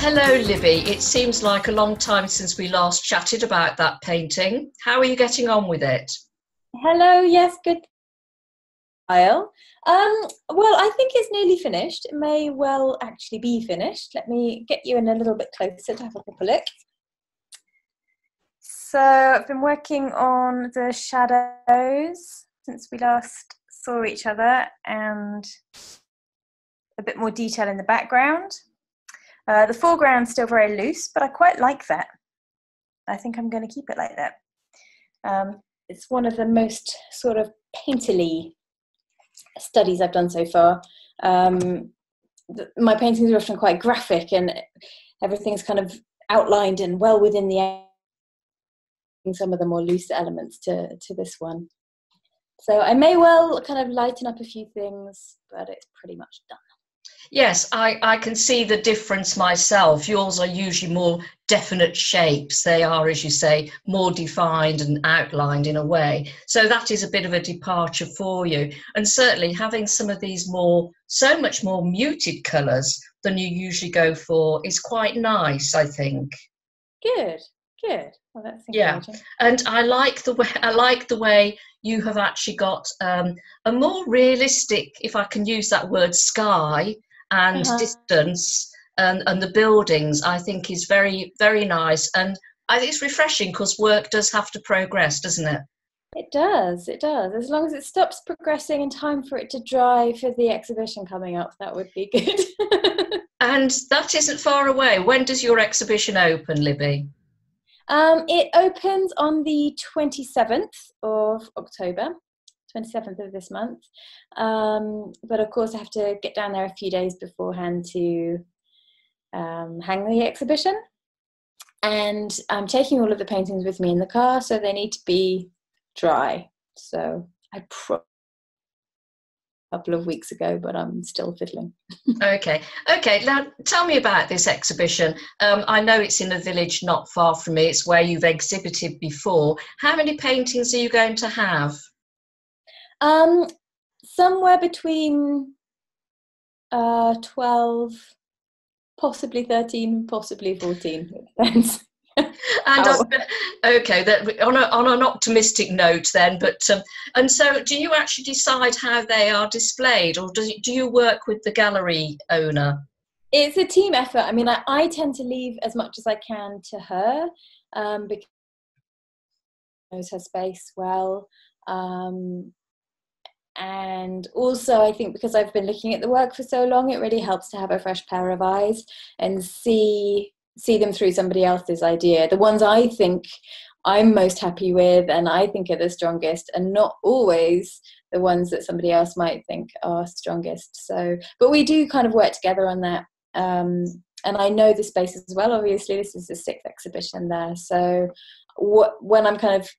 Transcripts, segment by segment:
Hello, Libby. It seems like a long time since we last chatted about that painting. How are you getting on with it? Hello, yes, good. Well, I think it's nearly finished. It may well actually be finished. Let me get you in a little bit closer to have a proper look. So I've been working on the shadows since we last saw each other, and a bit more detail in the background. The foreground's still very loose, but I quite like that. I think I'm going to keep it like that. It's one of the most sort of painterly studies I've done so far. My paintings are often quite graphic, and everything's kind of outlined and well within the some of the more loose elements to this one. So I may well kind of lighten up a few things, but it's pretty much done. Yes, I can see the difference myself. Yours are usually more definite shapes. They are, as you say, more defined and outlined in a way. So that is a bit of a departure for you. And certainly having some of these so much more muted colours than you usually go for is quite nice, I think. Good, good. Well, that's encouraging. Yeah, and I like the way you have actually got a more realistic, if I can use that word, sky and distance, and the buildings, I think, is very, very nice. And I think it's refreshing because work does have to progress, doesn't it? It does, it does. As long as it stops progressing in time for it to dry for the exhibition coming up, that would be good. And that isn't far away. When does your exhibition open, Libby? It opens on the 27th of October. 27th of this month, but of course I have to get down there a few days beforehand to hang the exhibition, and I'm taking all of the paintings with me in the car, so they need to be dry. So I a couple of weeks ago, but I'm still fiddling. Okay, now tell me about this exhibition. I know it's in a village not far from me. It's where you've exhibited before. How many paintings are you going to have? Somewhere between 12, possibly 13, possibly 14. It depends. And okay, that on an optimistic note then. But and so, do you actually decide how they are displayed, or do you work with the gallery owner? It's a team effort. I mean, I tend to leave as much as I can to her, because she knows her space well. And also I think because I've been looking at the work for so long, it really helps to have a fresh pair of eyes and see them through somebody else's idea. The ones I think I'm most happy with and I think are the strongest, and not always the ones that somebody else might think are strongest. So, but we do kind of work together on that. And I know the space as well. Obviously, this is the 6th exhibition there. So when I'm kind of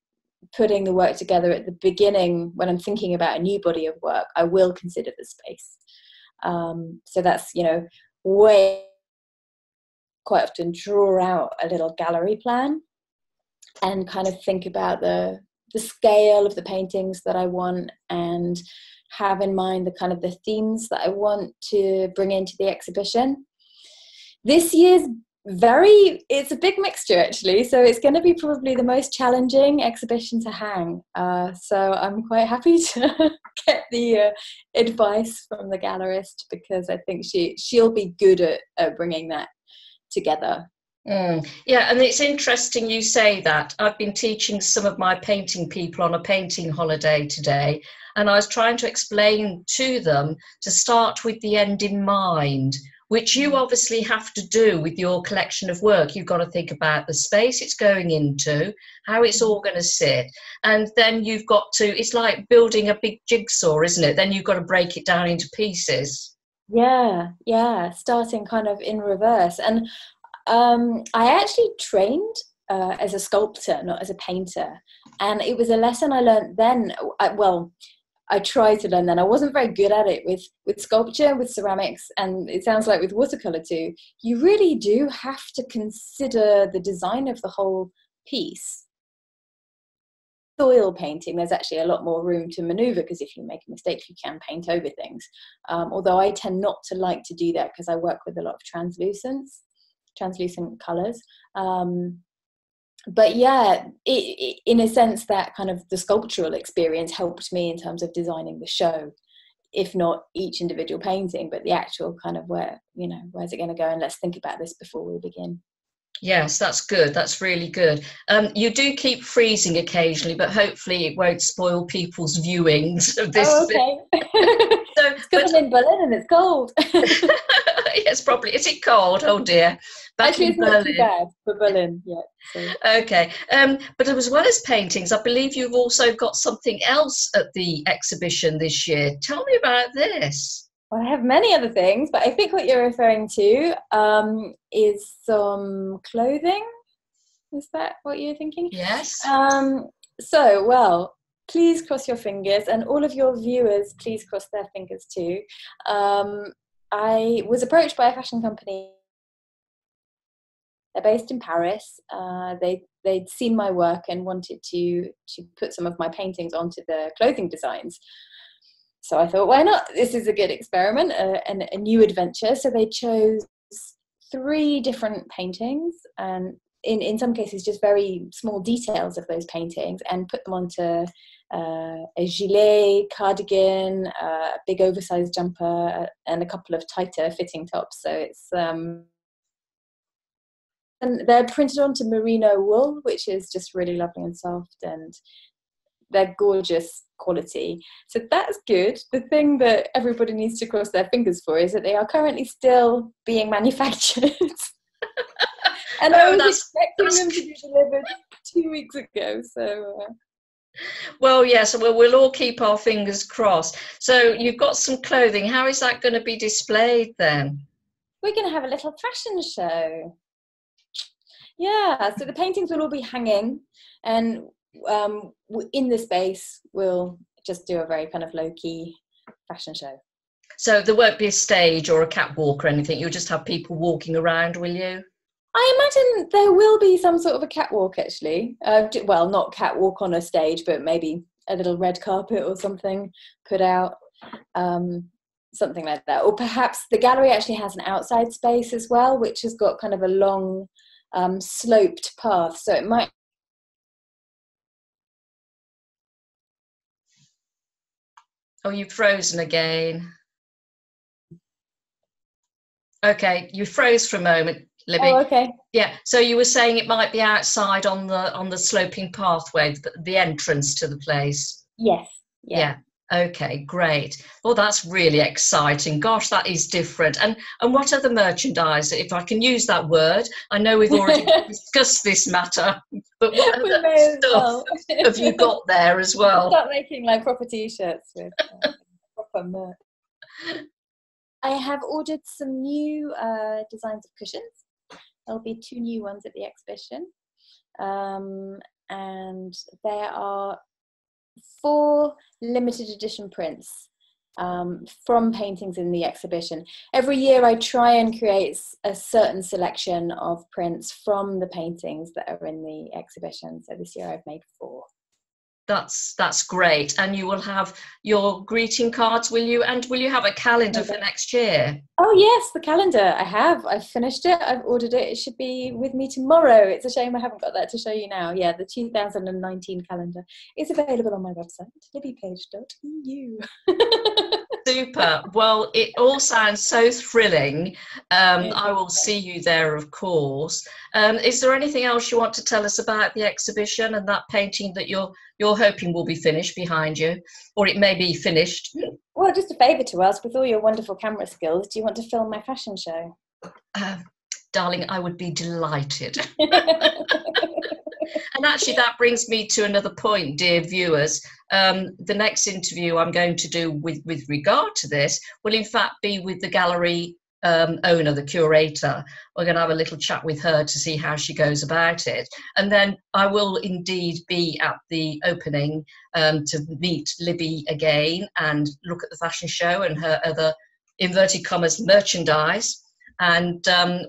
putting the work together at the beginning, when I'm thinking about a new body of work, I will consider the space. So that's, quite often draw out a little gallery plan and kind of think about the scale of the paintings that I want, and have in mind the kind of the themes that I want to bring into the exhibition. This year's it's a big mixture actually, so it's going to be probably the most challenging exhibition to hang, so I'm quite happy to get the advice from the gallerist, because I think she'll be good at bringing that together. Yeah, and it's interesting you say that. I've been teaching some of my painting people on a painting holiday today, and I was trying to explain to them to start with the end in mind, which you obviously have to do with your collection of work. You've got to think about the space it's going into, how it's all going to sit, and then you've got to, it's like building a big jigsaw, isn't it? Then you've got to break it down into pieces. Yeah, starting kind of in reverse. And I actually trained as a sculptor, not as a painter, and it was a lesson I learned then. I tried to learn then. I wasn't very good at it with sculpture, with ceramics, and it sounds like with watercolour too. You really do have to consider the design of the whole piece. Oil painting, there's actually a lot more room to maneuver, because if you make a mistake, you can paint over things. Although I tend not to like to do that, because I work with a lot of translucence. translucent colours. But yeah, in a sense, that kind of the sculptural experience helped me in terms of designing the show, if not each individual painting, but the actual kind of where, you know, where's it going to go, and let's think about this before we begin. Yes, that's good. That's really good. You do keep freezing occasionally, but hopefully it won't spoil people's viewings of this. Oh, okay. So, it's because I'm in Berlin and it's cold. Yes, probably. Is it cold? Oh dear. Actually, it's not too bad for Berlin yet. So. Okay. But as well as paintings, I believe you've also got something else at the exhibition this year. Tell me about this. Well, I have many other things, but I think what you're referring to is some clothing. Is that what you're thinking? Yes. So, well, please cross your fingers, and all of your viewers, please cross their fingers too. I was approached by a fashion company. They're based in Paris. They'd seen my work and wanted to put some of my paintings onto the clothing designs. So I thought, why not? This is a good experiment and a new adventure. So they chose 3 different paintings, and in some cases just very small details of those paintings, and put them onto a gilet, cardigan, a big oversized jumper, and a couple of tighter fitting tops. So it's and they're printed onto merino wool, which is just really lovely and soft, and they're gorgeous quality. So that's good. The thing that everybody needs to cross their fingers for is that they are currently still being manufactured. And I was expecting them to be delivered 2 weeks ago. So well, yes, we'll all keep our fingers crossed. So you've got some clothing. How is that going to be displayed then? We're going to have a little fashion show. Yeah, so the paintings will all be hanging, and in the space we'll just do a very kind of low-key fashion show. So there won't be a stage or a catwalk or anything, you'll just have people walking around, will you? I imagine there will be some sort of a catwalk, actually. Well, not catwalk on a stage, but maybe a little red carpet or something put out, something like that. Or perhaps the gallery actually has an outside space as well, which has got kind of a long sloped path, so it might. Oh, you've frozen again. Okay, you froze for a moment, Libby. Oh, okay. Yeah, so you were saying it might be outside on the sloping pathway, the entrance to the place. Yes. Yeah. Okay, great. Well, that's really exciting. Gosh, that is different. And what other merchandise, if I can use that word? I know we've already discussed this matter, but what other stuff have you got there as well? Start making like proper t-shirts with proper merch. I have ordered some new designs of cushions. There'll be 2 new ones at the exhibition, and there are 4 limited edition prints from paintings in the exhibition. Every year I try and create a certain selection of prints from the paintings that are in the exhibition. So this year I've made 4. That's great. And you will have your greeting cards, will you? And will you have a calendar for next year? Oh yes, the calendar. I've finished it. I've ordered it. It should be with me tomorrow. It's a shame I haven't got that to show you now. Yeah, the 2019 calendar is available on my website, libbypage.eu. Super. Well, it all sounds so thrilling. I will see you there, of course. Is there anything else you want to tell us about the exhibition and that painting that you're hoping will be finished behind you, or it may be finished? Well, just a favour to us, with all your wonderful camera skills, do you want to film my fashion show? Darling, I would be delighted. And actually that brings me to another point, dear viewers. The next interview I'm going to do with regard to this will in fact be with the gallery owner, the curator. We're going to have a little chat with her to see how she goes about it. And then I will indeed be at the opening to meet Libby again and look at the fashion show and her other, inverted commas, merchandise. And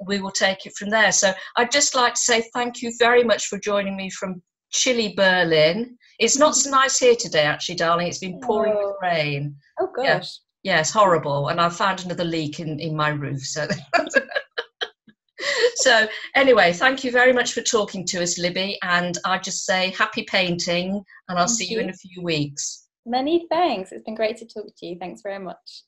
we will take it from there. So I'd just like to say thank you very much for joining me from chilly Berlin. It's not so nice here today, actually, darling. It's been pouring with rain. Oh, gosh. Yeah, it's horrible. And I've found another leak in my roof. So So anyway, thank you very much for talking to us, Libby, and I just say happy painting, and I'll see you in a few weeks. Many thanks. It's been great to talk to you. Thanks very much.